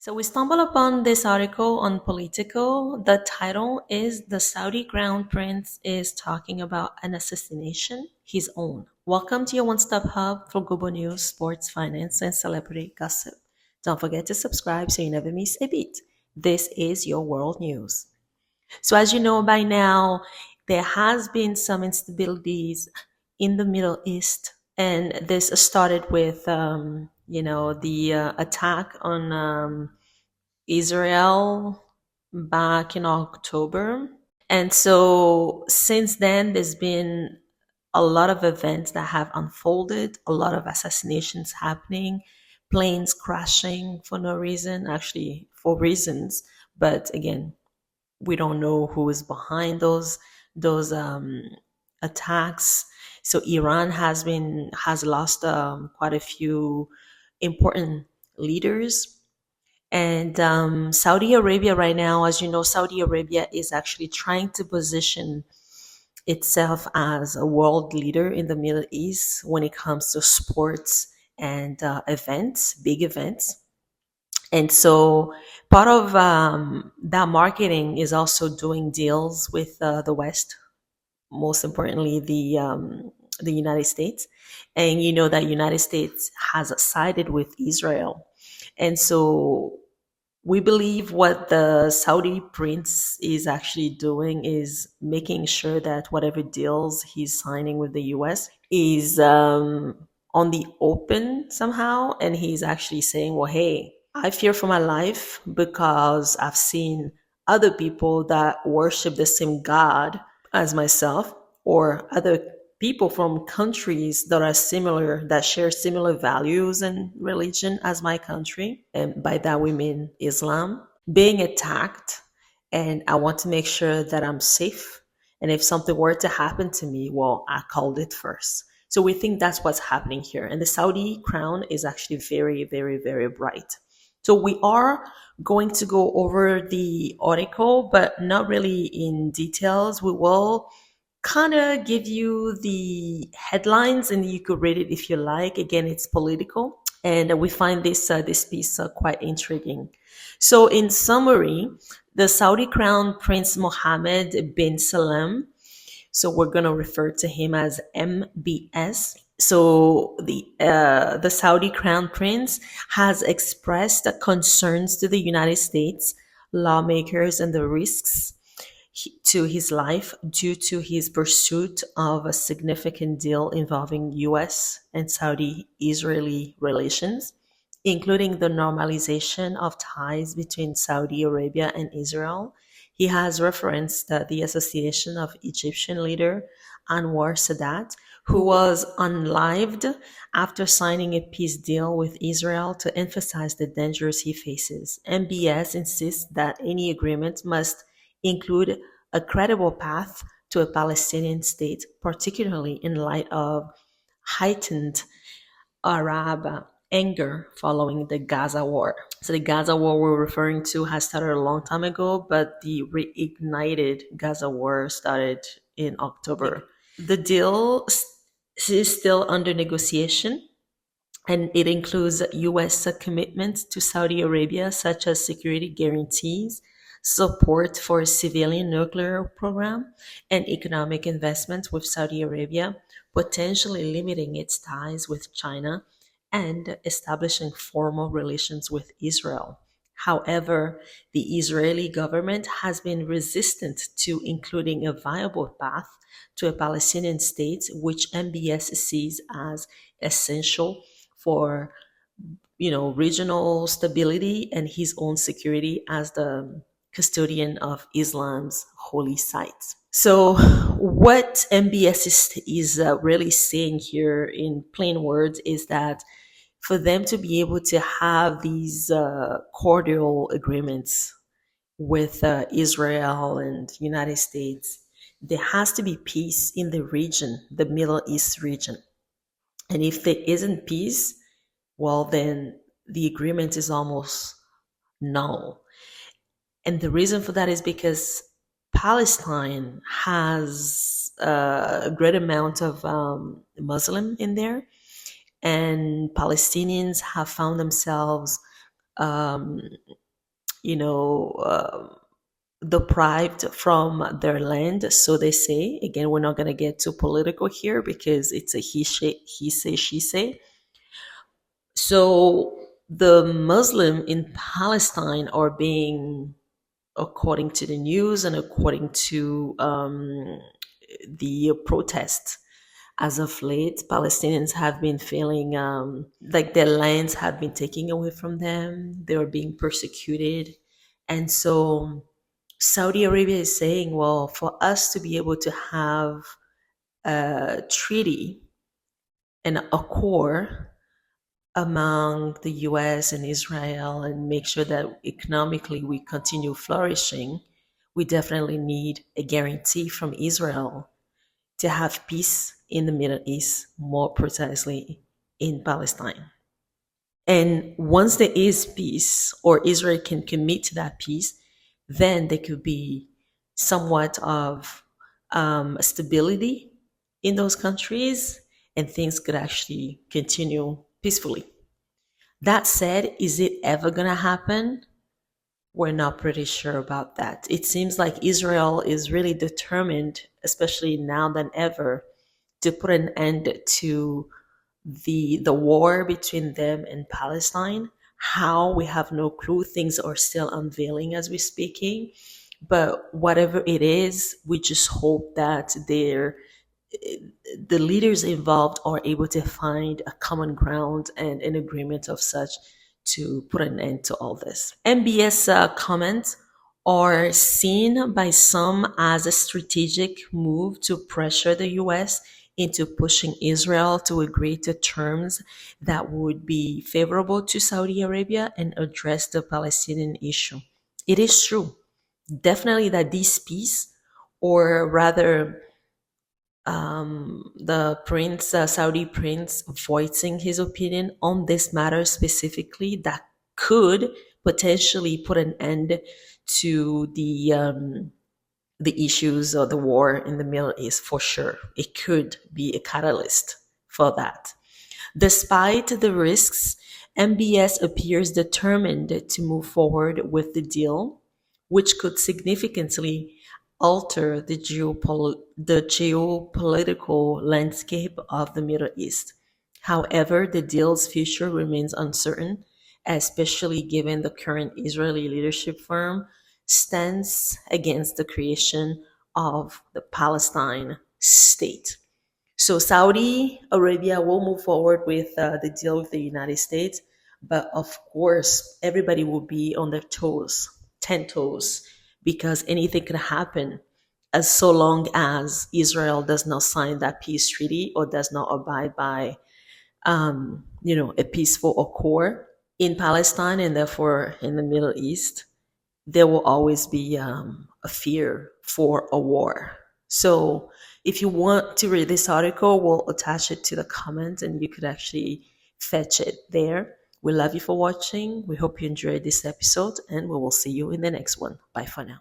So we stumbled upon this article on Politico. The title is "The Saudi Crown Prince is Talking About an Assassination, His Own." Welcome to your one-stop hub for global news, sports, finance, and celebrity gossip. Don't forget to subscribe so you never miss a beat. This is your world news. So as you know by now, there has been some instabilities in the Middle East, and this started with the attack on Israel back in October. And so since then, there's been a lot of events that have unfolded, a lot of assassinations happening, planes crashing for no reason, actually for reasons. But again, we don't know who is behind those attacks. So Iran has lost quite a few important leaders, and Saudi Arabia right now, as you know, Saudi Arabia is actually trying to position itself as a world leader in the Middle East when it comes to sports and events, big events. And so part of that marketing is also doing deals with the West, most importantly the United States. And you know that United States has sided with Israel. And so we believe what the Saudi prince is actually doing is making sure that whatever deals he's signing with the US is on the open somehow. And he's actually saying, well, hey, I fear for my life because I've seen other people that worship the same God as myself, or other people from countries that are similar, that share similar values and religion as my country. And by that we mean Islam, being attacked. And I want to make sure that I'm safe. And if something were to happen to me, well, I called it first. So we think that's what's happening here. And the Saudi crown is actually very, very, very bright. So we are going to go over the article, but not really in details. We will kind of give you the headlines and you could read it if you like. Again, it's political, and we find this piece quite intriguing. So in summary, the Saudi crown prince Mohammed bin Salman, so we're going to refer to him as MBS. So the Saudi crown prince has expressed concerns to the United States lawmakers and the risks to his life due to his pursuit of a significant deal involving US and Saudi Israeli relations, including the normalization of ties between Saudi Arabia and Israel. He has referenced the association of Egyptian leader Anwar Sadat, who was unlived after signing a peace deal with Israel to emphasize the dangers he faces. MBS insists that any agreement must include a credible path to a Palestinian state, particularly in light of heightened Arab anger following the Gaza war. So the Gaza war we're referring to has started a long time ago, but the reignited Gaza war started in October. The deal is still under negotiation, and it includes U.S. commitments to Saudi Arabia, such as security guarantees, support for a civilian nuclear program, and economic investments with Saudi Arabia, potentially limiting its ties with China and establishing formal relations with Israel. However, the Israeli government has been resistant to including a viable path to a Palestinian state, which MBS sees as essential for regional stability and his own security as the custodian of Islam's holy sites. So, what MBS is really saying here in plain words is that for them to be able to have these cordial agreements with Israel and United States, there has to be peace in the region, the Middle East region. And if there isn't peace, well, then the agreement is almost null. And the reason for that is because Palestine has a great amount of Muslim in there, and Palestinians have found themselves um, you know, deprived from their land, so they say. Again, we're not going to get too political here because it's a he say, she say. So the Muslim in Palestine are being, according to the news and according to the protests, as of late, Palestinians have been feeling like their lands have been taken away from them. They are being persecuted. And so Saudi Arabia is saying, well, for us to be able to have a treaty and a core among the US and Israel and make sure that economically we continue flourishing, we definitely need a guarantee from Israel to have peace in the Middle East, more precisely in Palestine. And once there is peace, or Israel can commit to that peace, then there could be somewhat of stability in those countries and things could actually continue peacefully. That said, is it ever going to happen? We're not pretty sure about that. It seems like Israel is really determined, especially now than ever, to put an end to the war between them and Palestine. How, we have no clue. Things are still unveiling as we're speaking. But whatever it is, we just hope that the leaders involved are able to find a common ground and an agreement of such to put an end to all this. MBS comments are seen by some as a strategic move to pressure the US into pushing Israel to agree to terms that would be favorable to Saudi Arabia and address the Palestinian issue. It is true, definitely, that this peace, or rather, the prince, Saudi prince, voicing his opinion on this matter specifically, that could potentially put an end to the issues of the war in the Middle East, for sure. It could be a catalyst for that. Despite the risks, MBS appears determined to move forward with the deal, which could significantly alter the geopolitical landscape of the Middle East. However, the deal's future remains uncertain, especially given the current Israeli leadership firm stance against the creation of the Palestine state. So Saudi Arabia will move forward with the deal with the United States, but of course, everybody will be on their toes, 10 toes, because anything could happen as so long as Israel does not sign that peace treaty or does not abide by, a peaceful accord in Palestine and therefore in the Middle East. There will always be a fear for a war. So if you want to read this article, we'll attach it to the comments and you could actually fetch it there. We love you for watching. We hope you enjoyed this episode and we will see you in the next one. Bye for now.